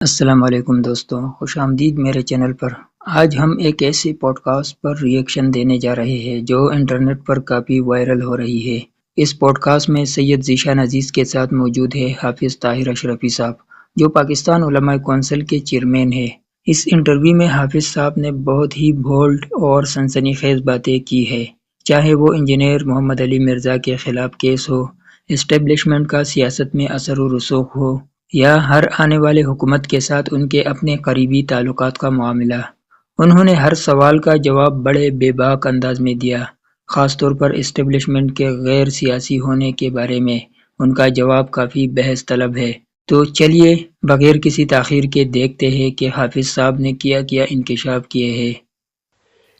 السلام علیکم دوستوں، خوش آمدید میرے چینل پر۔ آج ہم ایک ایسی پوڈ کاسٹ پر ریئیکشن دینے جا رہے ہیں جو انٹرنیٹ پر کافی وائرل ہو رہی ہے۔ اس پوڈ کاسٹ میں سید ذیشان عزیز کے ساتھ موجود ہے حافظ طاہر اشرفی صاحب، جو پاکستان علماء کونسل کے چیئرمین ہیں۔ اس انٹرویو میں حافظ صاحب نے بہت ہی بولڈ اور سنسنی خیز باتیں کی ہے، چاہے وہ انجینئر محمد علی مرزا کے خلاف کیس ہو، اسٹیبلشمنٹ کا سیاست میں اثر و رسوخ ہو، یا ہر آنے والے حکومت کے ساتھ ان کے اپنے قریبی تعلقات کا معاملہ۔ انہوں نے ہر سوال کا جواب بڑے بے باک انداز میں دیا، خاص طور پر اسٹیبلشمنٹ کے غیر سیاسی ہونے کے بارے میں ان کا جواب کافی بحث طلب ہے۔ تو چلیے بغیر کسی تاخیر کے دیکھتے ہیں کہ حافظ صاحب نے کیا انکشاف کیے ہیں۔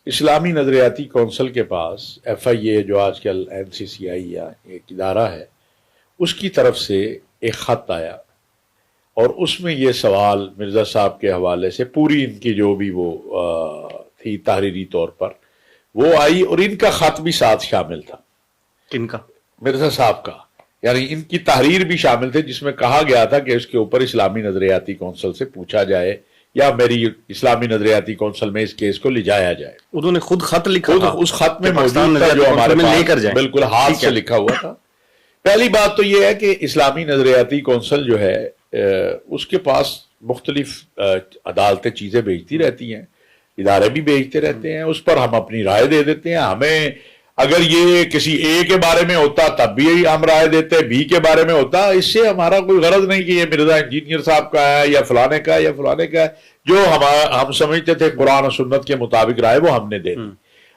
اسلامی نظریاتی کونسل کے پاس ایف آئی اے جو آج کل این سی سی آئی یا ایک ادارہ ہے، اس کی طرف سے ایک خط آیا اور اس میں یہ سوال مرزا صاحب کے حوالے سے پوری ان کی جو بھی وہ تھی تحریری طور پر وہ آئی، اور ان کا خط بھی ساتھ شامل تھا۔ کن کا؟ مرزا صاحب کا، یعنی ان کی تحریر بھی شامل تھے جس میں کہا گیا تھا کہ اس کے اوپر اسلامی نظریاتی کونسل سے پوچھا جائے یا میری اسلامی نظریاتی کونسل میں اس کیس کو لے جایا جائے۔ انہوں نے خود خط لکھا تھا، اس خط میں موجود تھا جو ہمارے پاس بالکل ہاتھ سے لکھا ہوا تھا۔ پہلی بات تو یہ ہے کہ اسلامی نظریاتی کونسل جو ہے اس کے پاس مختلف عدالتیں چیزیں بھیجتی رہتی ہیں، ادارے بھی بھیجتے رہتے ہیں، اس پر ہم اپنی رائے دے دیتے ہیں۔ ہمیں اگر یہ کسی اے کے بارے میں ہوتا تب بھی ہم رائے دیتے، بی کے بارے میں ہوتا، اس سے ہمارا کوئی غرض نہیں کہ یہ مرزا انجینئر صاحب کا ہے یا فلانے کا ہے یا فلانے کا ہے۔ جو ہم سمجھتے تھے قرآن و سنت کے مطابق رائے وہ ہم نے دے دی۔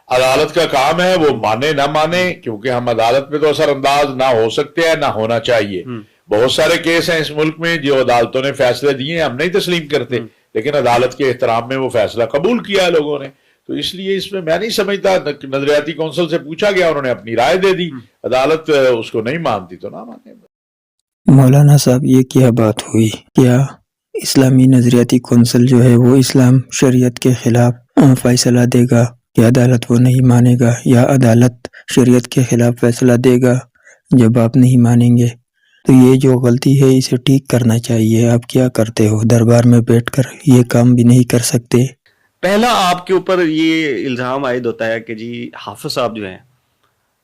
عدالت کا کام ہے وہ مانے نہ مانے، کیونکہ ہم عدالت میں تو اثر انداز نہ ہو سکتے ہیں نہ ہونا چاہیے۔ بہت سارے کیس ہیں اس ملک میں جو عدالتوں نے فیصلے دیے ہم نہیں تسلیم کرتے، لیکن عدالت کے احترام میں وہ فیصلہ قبول کیا ہے لوگوں نے۔ تو اس لیے اس میں میں نہیں سمجھتا، نظریاتی کونسل سے پوچھا گیا، انہوں نے اپنی رائے دے دی، عدالت اس کو نہیں مانتی تو نہ مانے۔ مولانا صاحب، یہ کیا بات ہوئی؟ کیا اسلامی نظریاتی کونسل جو ہے وہ اسلام شریعت کے خلاف فیصلہ دے گا کہ عدالت وہ نہیں مانے گا، یا عدالت شریعت کے خلاف فیصلہ دے گا جب آپ نہیں مانیں گے؟ تو یہ جو غلطی ہے اسے ٹھیک کرنا چاہیے۔ آپ کیا کرتے ہو؟ دربار میں بیٹھ کر یہ کام بھی نہیں کر سکتے؟ پہلا آپ کے اوپر یہ الزام عائد ہوتا ہے کہ جی حافظ صاحب جو ہیں،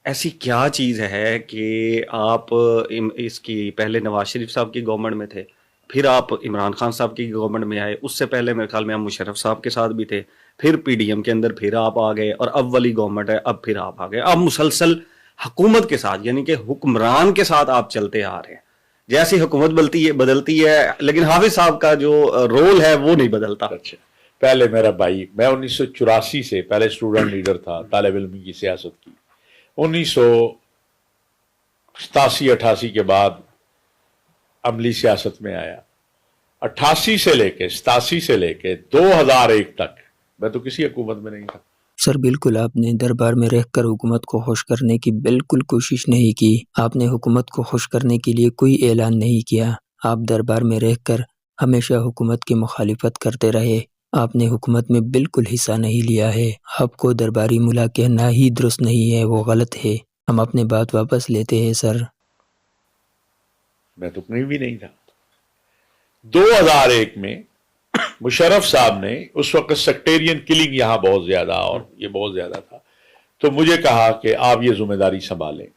ایسی کیا چیز ہے کہ آپ اس کی پہلے نواز شریف صاحب کی گورنمنٹ میں تھے، پھر آپ عمران خان صاحب کی گورنمنٹ میں آئے، اس سے پہلے میرے خیال میں ہم مشرف صاحب کے ساتھ بھی تھے، پھر پی ڈی ایم کے اندر پھر آپ آ گئے، اور اب والی گورنمنٹ ہے اب پھر آپ آ گئے۔ اب مسلسل حکومت کے ساتھ، یعنی کہ حکمران کے ساتھ آپ چلتے آ رہے ہیں۔ جیسی حکومت بدلتی ہے لیکن حافظ صاحب کا جو رول ہے وہ نہیں بدلتا۔ اچھا، پہلے میرا بھائی، میں 1984 سے پہلے اسٹوڈنٹ لیڈر تھا، طالب علم کی سیاست کی، 1987-88 کے بعد عملی سیاست میں آیا۔ 88 سے لے کے 87 سے لے کے 2001 تک میں تو کسی حکومت میں نہیں تھا۔ سر بالکل، آپ نے دربار میں رہ کر حکومت کو خوش کرنے کی بالکل کوشش نہیں کی۔ آپ نے حکومت کو خوش کرنے کے لیے کوئی اعلان نہیں کیا۔ آپ دربار میں رہ کر ہمیشہ حکومت کی مخالفت کرتے رہے۔ آپ نے حکومت میں بالکل حصہ نہیں لیا ہے۔ آپ کو درباری ملا کہنا ہی درست نہیں ہے، وہ غلط ہے۔ ہم اپنی بات واپس لیتے ہیں سر۔ میں تو کہیں بھی نہیں تھا۔ 2001 میں مشرف صاحب نے، اس وقت سیکٹیرین کلنگ یہاں بہت زیادہ اور یہ بہت زیادہ تھا، تو مجھے کہا کہ آپ یہ ذمہ داری سنبھالیں۔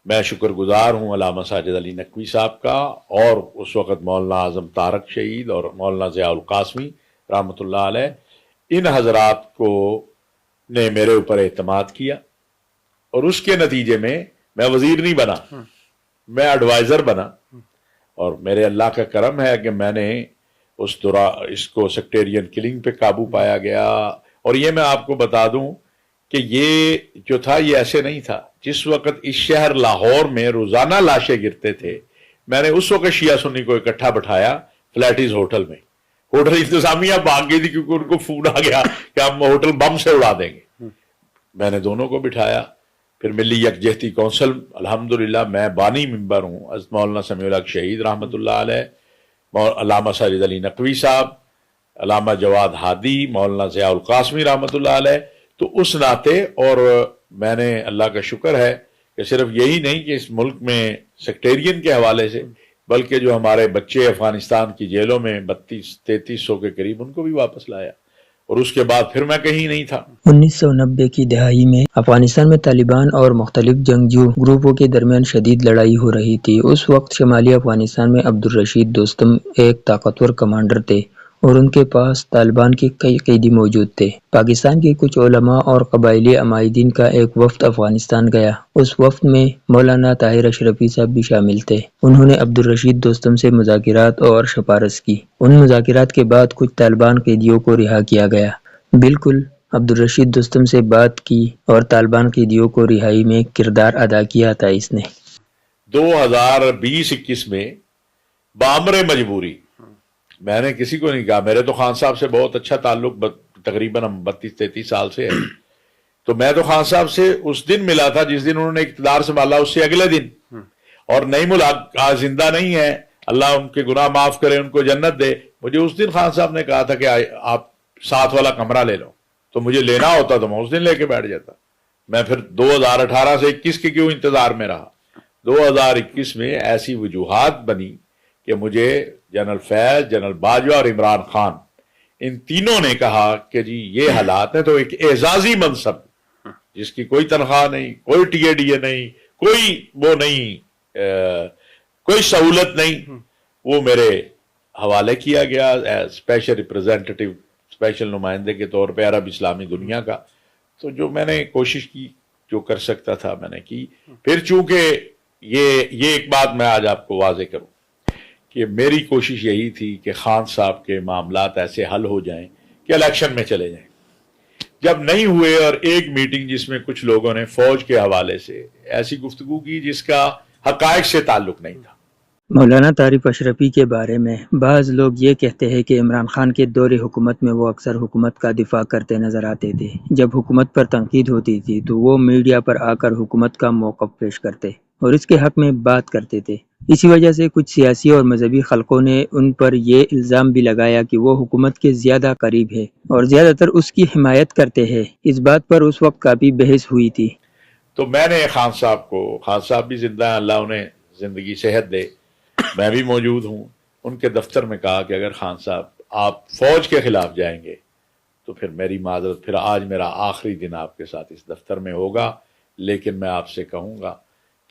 میں شکر گزار ہوں علامہ ساجد علی نقوی صاحب کا، اور اس وقت مولانا اعظم طارق شہید اور مولانا ضیاء القاسمی رحمۃ اللہ علیہ، ان حضرات کو نے میرے اوپر اعتماد کیا، اور اس کے نتیجے میں وزیر نہیں بنا، میں ایڈوائزر بنا، اور میرے اللہ کا کرم ہے کہ میں نے اس کو سیکٹیرین کلنگ پہ قابو پایا گیا۔ اور یہ میں آپ کو بتا دوں کہ یہ جو تھا یہ ایسے نہیں تھا۔ جس وقت اس شہر لاہور میں روزانہ لاشیں گرتے تھے، میں نے اس وقت شیعہ سنی کو اکٹھا بٹھایا فلیٹیز ہوٹل میں۔ ہوٹل انتظامیہ بھاگ گئی تھی کیونکہ ان کو فون آ گیا کہ ہم ہوٹل بم سے اڑا دیں گے۔ میں نے دونوں کو بٹھایا۔ پھر ملی یکجہتی کونسل، الحمدللہ میں بانی ممبر ہوں، حضرت مولانا سمیع الحق شہید رحمۃ اللہ علیہ، علامہ ساجد علی نقوی صاحب، علامہ جواد ہادی، مولانا ضیاء القاسمی رحمۃ اللہ علیہ۔ تو اس ناطے، اور میں نے اللہ کا شکر ہے کہ صرف یہی نہیں کہ اس ملک میں سیکٹیرین کے حوالے سے بلکہ جو ہمارے بچے افغانستان کی جیلوں میں 3200-3300 کے قریب، ان کو بھی واپس لایا، اور اس کے بعد پھر میں کہیں نہیں تھا۔ 1990 کی دہائی میں افغانستان میں طالبان اور مختلف جنگجو گروپوں کے درمیان شدید لڑائی ہو رہی تھی۔ اس وقت شمالی افغانستان میں عبدالرشید دوستم ایک طاقتور کمانڈر تھے اور ان کے پاس طالبان کے کئی قیدی موجود تھے۔ پاکستان کے کچھ علماء اور قبائلی عمائدین کا ایک وفد افغانستان گیا۔ اس وفد میں مولانا طاہر اشرفی صاحب بھی شامل تھے۔ انہوں نے عبدالرشید دوستم سے مذاکرات اور سفارش کی۔ ان مذاکرات کے بعد کچھ طالبان قیدیوں کو رہا کیا گیا۔ بالکل عبدالرشید دوستم سے بات کی اور طالبان قیدیوں کو رہائی میں کردار ادا کیا تھا اس نے۔ 2020-21 میں بامر مجبوری، میں نے کسی کو نہیں کہا، میرے تو خان صاحب سے بہت اچھا تعلق تقریباً 32-33 سال سے ہے، تو میں تو خان صاحب سے اس دن ملا تھا جس دن انہوں نے اقتدار سنبھالا، اس سے اگلے دن، اور نئی ملک آج زندہ نہیں ہے، اللہ ان کے گناہ معاف کرے، ان کو جنت دے۔ مجھے اس دن خان صاحب نے کہا تھا کہ آپ ساتھ والا کمرہ لے لو، تو مجھے لینا ہوتا تو میں اس دن لے کے بیٹھ جاتا۔ میں پھر 2018 سے 21 کے کیوں انتظار میں رہا؟ 2021 میں ایسی وجوہات بنی کہ مجھے جنرل فیض، جنرل باجوہ اور عمران خان، ان تینوں نے کہا کہ جی یہ حالات ہیں، تو ایک اعزازی منصب جس کی کوئی تنخواہ نہیں، کوئی ٹی اے ڈی اے نہیں، کوئی وہ نہیں، کوئی سہولت نہیں، وہ میرے حوالے کیا گیا اسپیشل ریپریزنٹیٹیو، اسپیشل نمائندے کے طور پہ عرب اسلامی دنیا کا۔ تو جو میں نے کوشش کی، جو کر سکتا تھا میں نے کی۔ پھر چونکہ یہ ایک بات میں آج آپ کو واضح کروں کہ میری کوشش یہی تھی کہ خان صاحب کے معاملات ایسے حل ہو جائیں کہ الیکشن میں چلے جائیں۔ جب نہیں ہوئے، اور ایک میٹنگ جس میں کچھ لوگوں نے فوج کے حوالے سے ایسی گفتگو کی جس کا حقائق سے تعلق نہیں تھا۔ مولانا طارق اشرفی کے بارے میں بعض لوگ یہ کہتے ہیں کہ عمران خان کے دور حکومت میں وہ اکثر حکومت کا دفاع کرتے نظر آتے تھے۔ جب حکومت پر تنقید ہوتی تھی تو وہ میڈیا پر آ کر حکومت کا موقف پیش کرتے اور اس کے حق میں بات کرتے تھے۔ اسی وجہ سے کچھ سیاسی اور مذہبی خلقوں نے ان پر یہ الزام بھی لگایا کہ وہ حکومت کے زیادہ قریب ہے اور زیادہ تر اس کی حمایت کرتے ہیں۔ اس بات پر اس وقت کافی بحث ہوئی تھی۔ تو میں نے خان صاحب بھی زندہ ہیں، اللہ انہیں زندگی صحت دے، میں بھی موجود ہوں، ان کے دفتر میں کہا کہ اگر خان صاحب آپ فوج کے خلاف جائیں گے تو پھر میری معذرت، پھر آج میرا آخری دن آپ کے ساتھ اس دفتر میں ہوگا، لیکن میں آپ سے کہوں گا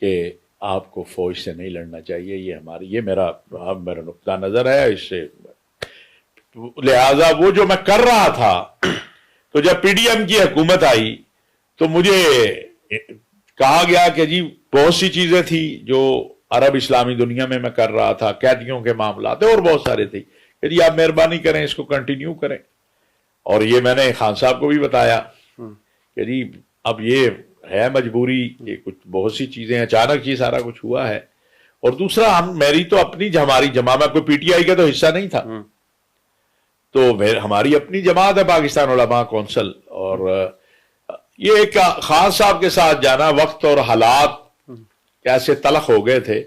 کہ آپ کو فوج سے نہیں لڑنا چاہیے، یہ میرا نقطہ نظر ہے، اس سے لہذا وہ جو میں کر رہا تھا، تو جب پی ڈی ایم کی حکومت آئی تو مجھے کہا گیا کہ جی بہت سی چیزیں تھی جو عرب اسلامی دنیا میں کر رہا تھا، قیدیوں کے معاملات اور بہت سارے تھے، کہ جی آپ مہربانی کریں اس کو کنٹینیو کریں۔ اور یہ میں نے خان صاحب کو بھی بتایا کہ جی اب یہ ہے مجبوری، یہ کچھ بہت سی چیزیں اچانک ہی سارا کچھ ہوا ہے۔ اور دوسرا میری تو اپنی ہماری جماعت میں کوئی پی ٹی آئی کا تو حصہ نہیں تھا، تو ہماری اپنی جماعت ہے پاکستان علماء کونسل، اور یہ ایک خان صاحب کے ساتھ جانا، وقت اور حالات کیسے تلخ ہو گئے تھے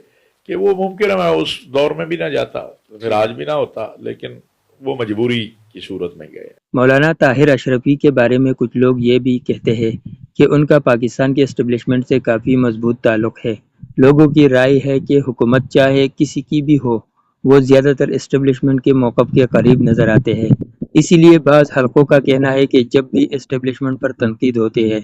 کہ وہ ممکن ہے میں اس دور میں بھی نہ جاتا، پھر آج بھی نہ ہوتا، لیکن وہ مجبوری کی صورت میں گئے۔ مولانا طاہر اشرفی کے بارے میں کچھ لوگ یہ بھی کہتے ہیں کہ ان کا پاکستان کے اسٹیبلشمنٹ سے کافی مضبوط تعلق ہے۔ لوگوں کی رائے ہے کہ حکومت چاہے کسی کی بھی ہو، وہ زیادہ تر اسٹیبلشمنٹ کے موقف کے قریب نظر آتے ہیں۔ اسی لیے بعض حلقوں کا کہنا ہے کہ جب بھی اسٹیبلشمنٹ پر تنقید ہوتی ہے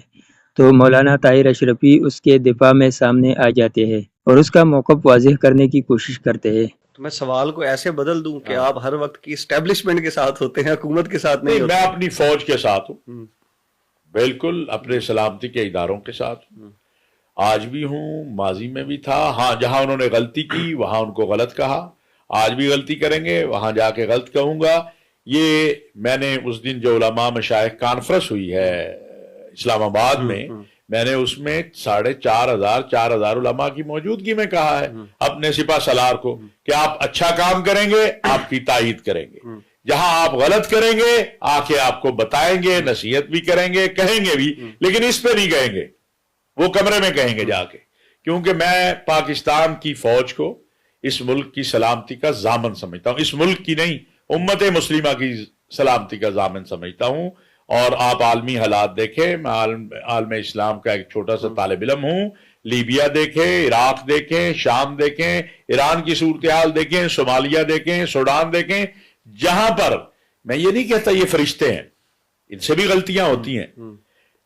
تو مولانا طاہر اشرفی اس کے دفاع میں سامنے آ جاتے ہیں اور اس کا موقف واضح کرنے کی کوشش کرتے ہیں۔ تو میں سوال کو ایسے بدل دوں کہ آپ ہر وقت کی اسٹیبلشمنٹ کے ساتھ ہوتے ہیں، حکومت کے ساتھ نہیں ہوتے؟ میں اپنی فوج کے ساتھ ہوں، بالکل اپنے سلامتی کے اداروں کے ساتھ ہوں، آج بھی ہوں، ماضی میں بھی تھا۔ ہاں جہاں انہوں نے غلطی کی وہاں ان کو غلط کہا، آج بھی غلطی کریں گے وہاا جا کے غلط کہوں گا۔ یہ میں نے اس دن جو علماء مشائخ کانفرنس ہوئی ہے اسلام آباد میں نے اس میں 4,500 علماء کی موجودگی میں کہا ہے اپنے سپاہ سالار کو کہ آپ اچھا کام کریں گے آپ کی تائید کریں گے، جہاں آپ غلط کریں گے آ کے آپ کو بتائیں گے، نصیحت بھی کریں گے، کہیں گے بھی، لیکن اس پہ نہیں کہیں گے، وہ کمرے میں کہیں گے جا کے، کیونکہ میں پاکستان کی فوج کو اس ملک کی سلامتی کا ضامن سمجھتا ہوں، اس ملک کی نہیں، امت مسلمہ کی سلامتی کا ضامن سمجھتا ہوں۔ اور آپ عالمی حالات دیکھیں، میں عالم اسلام کا ایک چھوٹا سا طالب علم ہوں، لیبیا دیکھیں، عراق دیکھیں، شام دیکھیں، ایران کی صورتحال دیکھیں، صومالیہ دیکھیں، سوڈان دیکھیں، جہاں پر میں یہ نہیں کہتا یہ فرشتے ہیں، ان سے بھی غلطیاں ہوتی ہیں،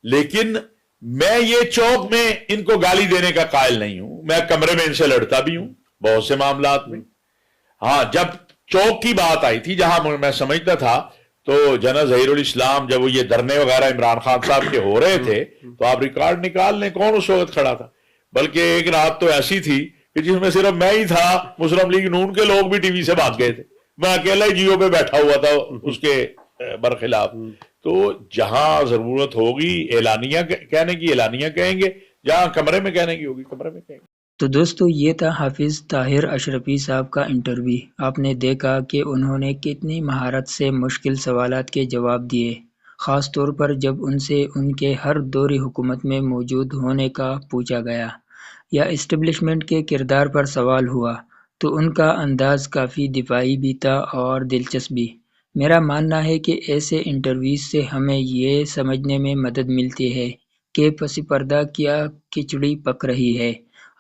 لیکن میں یہ چوک میں ان کو گالی دینے کا قائل نہیں ہوں، میں کمرے میں ان سے لڑتا بھی ہوں بہت سے معاملات میں. ہاں جب چوک کی بات آئی تھی جہاں میں سمجھتا تھا تو جنرل ظہیر الاسلام جب وہ یہ دھرنے وغیرہ عمران خان صاحب کے ہو رہے تھے تو آپ ریکارڈ نکال لیں کون اس وقت کھڑا تھا. بلکہ ایک رات تو ایسی تھی کہ جس میں صرف میں ہی تھا، مسلم لیگ نون کے لوگ بھی ٹی وی سے بھاگ گئے تھے، میں اکیلا ہی جیو پہ بیٹھا ہوا تھا اس کے برخلاف. تو جہاں ضرورت ہوگی اعلانیہ کہنے کی اعلانیہ کہیں گے، جہاں کمرے میں کہنے کی ہوگی کمرے میں کہیں گے. تو دوستو یہ تھا حافظ طاہر اشرفی صاحب کا انٹرویو. آپ نے دیکھا کہ انہوں نے کتنی مہارت سے مشکل سوالات کے جواب دیے، خاص طور پر جب ان سے ان کے ہر دور حکومت میں موجود ہونے کا پوچھا گیا یا اسٹیبلشمنٹ کے کردار پر سوال ہوا تو ان کا انداز کافی دفاعی بھی تھا اور دلچسپ بھی. میرا ماننا ہے کہ ایسے انٹرویوز سے ہمیں یہ سمجھنے میں مدد ملتی ہے کہ پس پردہ کیا کھچڑی پک رہی ہے.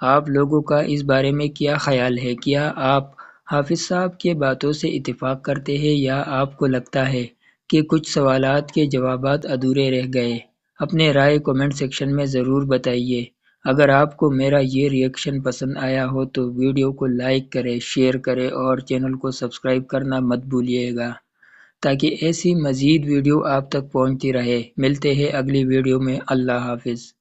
آپ لوگوں کا اس بارے میں کیا خیال ہے؟ کیا آپ حافظ صاحب کے باتوں سے اتفاق کرتے ہیں یا آپ کو لگتا ہے کہ کچھ سوالات کے جوابات ادھورے رہ گئے؟ اپنے رائے کومنٹ سیکشن میں ضرور بتائیے. اگر آپ کو میرا یہ ریئیکشن پسند آیا ہو تو ویڈیو کو لائک کریں، شیئر کریں اور چینل کو سبسکرائب کرنا مت بھولیے گا تاکہ ایسی مزید ویڈیو آپ تک پہنچتی رہے. ملتے ہیں اگلی ویڈیو میں. اللہ حافظ.